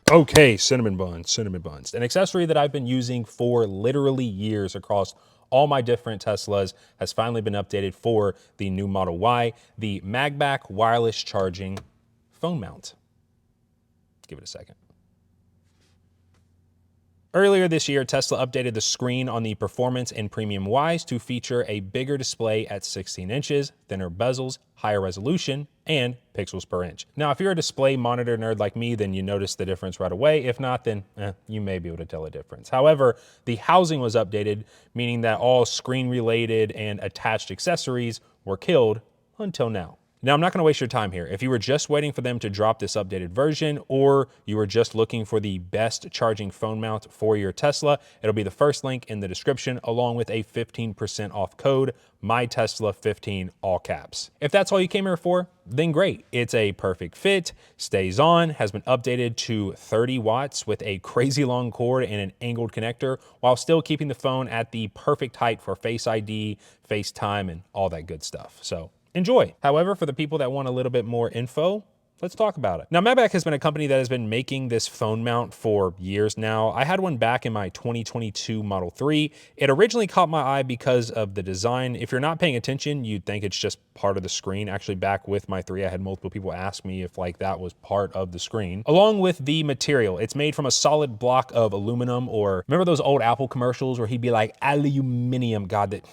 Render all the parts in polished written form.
Okay, cinnamon buns, cinnamon buns. An accessory that I've been using for literally years across all my different Teslas has finally been updated for the new Model Y, the MagBack wireless charging phone mount. Give it a second. Earlier this year, Tesla updated the screen on the Performance and Premium Ys to feature a bigger display at 16 inches, thinner bezels, higher resolution, and pixels per inch. Now, if you're a display monitor nerd like me, then you notice the difference right away. If not, then you may be able to tell a difference. However, the housing was updated, meaning that all screen-related and attached accessories were killed until now. Now, I'm not going to waste your time here. If you were just waiting for them to drop this updated version, or you were just looking for the best charging phone mount for your Tesla, it'll be the first link in the description, along with a 15% off code, MyTesla15, all caps. If that's all you came here for, then great. It's a perfect fit, stays on, has been updated to 30 watts with a crazy long cord and an angled connector, while still keeping the phone at the perfect height for Face ID, FaceTime, and all that good stuff. So enjoy. However, for the people that want a little bit more info, let's talk about it. Now, MagBack has been a company that has been making this phone mount for years now. I had one back in my 2022 Model 3. It originally caught my eye because of the design. If you're not paying attention, you'd think it's just part of the screen. Actually, back with my 3, I had multiple people ask me if like that was part of the screen. Along with the material, it's made from a solid block of aluminum, or remember those old Apple commercials where he'd be like, aluminum, God, that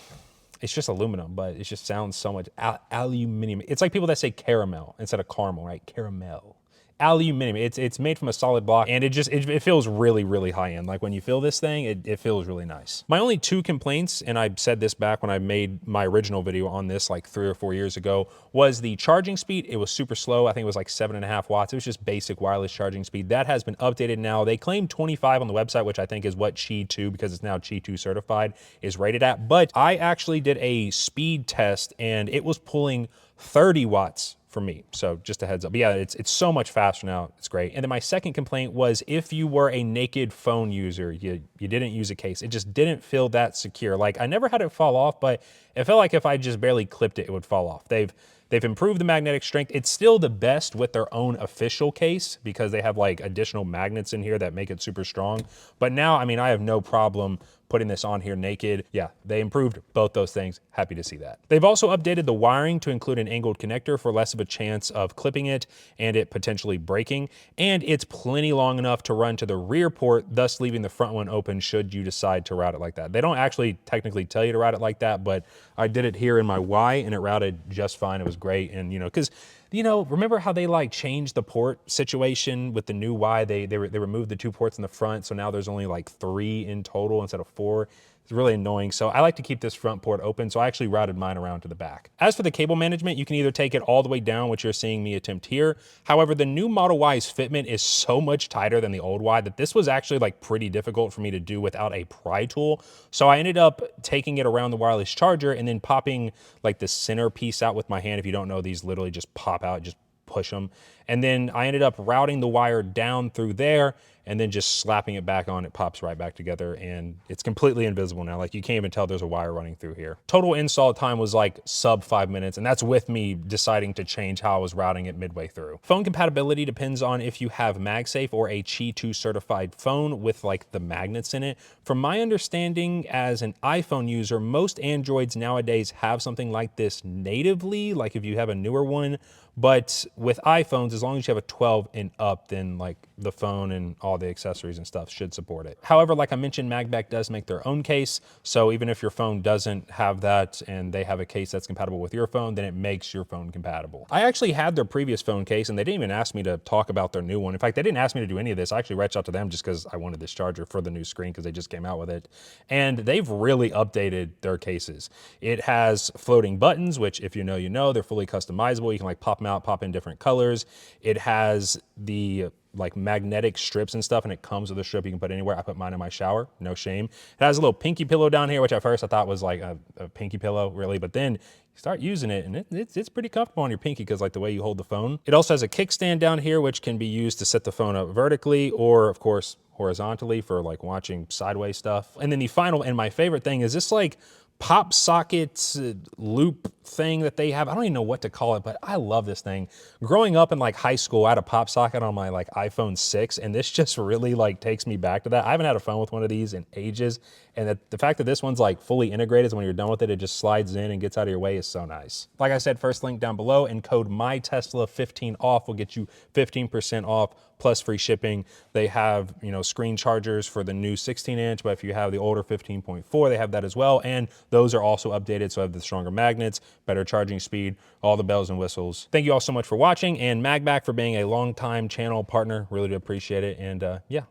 it's just aluminum, but it just sounds so much aluminum. It's like people that say caramel instead of caramel, right? Caramel. Aluminum. It's made from a solid block, and it feels really, really high end. Like when you feel this thing, it feels really nice. My only 2 complaints, and I said this back when I made my original video on this like 3 or 4 years ago, was the charging speed. It was super slow. I think it was like 7.5 watts. It was just basic wireless charging speed. That has been updated now. They claim 25 on the website, which I think is what Qi 2, because it's now Qi 2 certified, is rated at. But I actually did a speed test, and it was pulling 30 watts for me. So just a heads up. But yeah, it's so much faster now. It's great. And then my second complaint was if you were a naked phone user, you didn't use a case, it just didn't feel that secure. Like I never had it fall off, but it felt like if I just barely clipped it, it would fall off. They've improved the magnetic strength. It's still the best with their own official case because they have like additional magnets in here that make it super strong. But now, I mean, I have no problem putting this on here naked. Yeah, they improved both those things. Happy to see that. They've also updated the wiring to include an angled connector for less of a chance of clipping it and it potentially breaking. And it's plenty long enough to run to the rear port, thus leaving the front one open should you decide to route it like that. They don't actually technically tell you to route it like that, but I did it here in my Y and it routed just fine. It was great. And because remember how they like changed the port situation with the new Y? They removed the 2 ports in the front, so now there's only like 3 in total instead of 4. It's really annoying. So I like to keep this front port open, so I actually routed mine around to the back. As for the cable management, you can either take it all the way down, which you're seeing me attempt here. However, the new Model Y's fitment is so much tighter than the old Y that this was actually like pretty difficult for me to do without a pry tool. So I ended up taking it around the wireless charger and then popping like the center piece out with my hand. If you don't know, these literally just pop out, just push them. And then I ended up routing the wire down through there and then just slapping it back on. It pops right back together and it's completely invisible now. Like you can't even tell there's a wire running through here. Total install time was like sub 5 minutes, and that's with me deciding to change how I was routing it midway through. Phone compatibility depends on if you have MagSafe or a Qi 2 certified phone with like the magnets in it. From my understanding as an iPhone user, most Androids nowadays have something like this natively, like if you have a newer one. But with iPhones, as long as you have a 12 and up, then like the phone and all the accessories and stuff should support it. However, like I mentioned, MagBack does make their own case. So even if your phone doesn't have that and they have a case that's compatible with your phone, then it makes your phone compatible. I actually had their previous phone case and they didn't even ask me to talk about their new one. In fact, they didn't ask me to do any of this. I actually reached out to them just because I wanted this charger for the new screen because they just came out with it. And they've really updated their cases. It has floating buttons, which if you know, they're fully customizable. You can like pop them out, pop in different colors. It has the like magnetic strips and stuff, and it comes with a strip you can put anywhere. I put mine in my shower, no shame. It has a little pinky pillow down here, which at first I thought was like a pinky pillow, really, but then you start using it and it's pretty comfortable on your pinky because like the way you hold the phone. It also has a kickstand down here, which can be used to set the phone up vertically or of course horizontally for like watching sideways stuff. And then the final and my favorite thing is this like pop socket loop thing that they have. I don't even know what to call it, but I love this thing. Growing up in like high school, I had a pop socket on my like iPhone 6, and this just really like takes me back to that. I haven't had a phone with one of these in ages, and the fact that this one's like fully integrated, so when you're done with it, it just slides in and gets out of your way is so nice. Like I said, first link down below, and code MyTesla15OFF will get you 15% off plus free shipping. They have, you know, screen chargers for the new 16-inch, but if you have the older 15.4, they have that as well, and those are also updated, so I have the stronger magnets, better charging speed, all the bells and whistles. Thank you all so much for watching, and MagBack for being a long-time channel partner. Really do appreciate it, and yeah,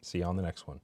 see you on the next one.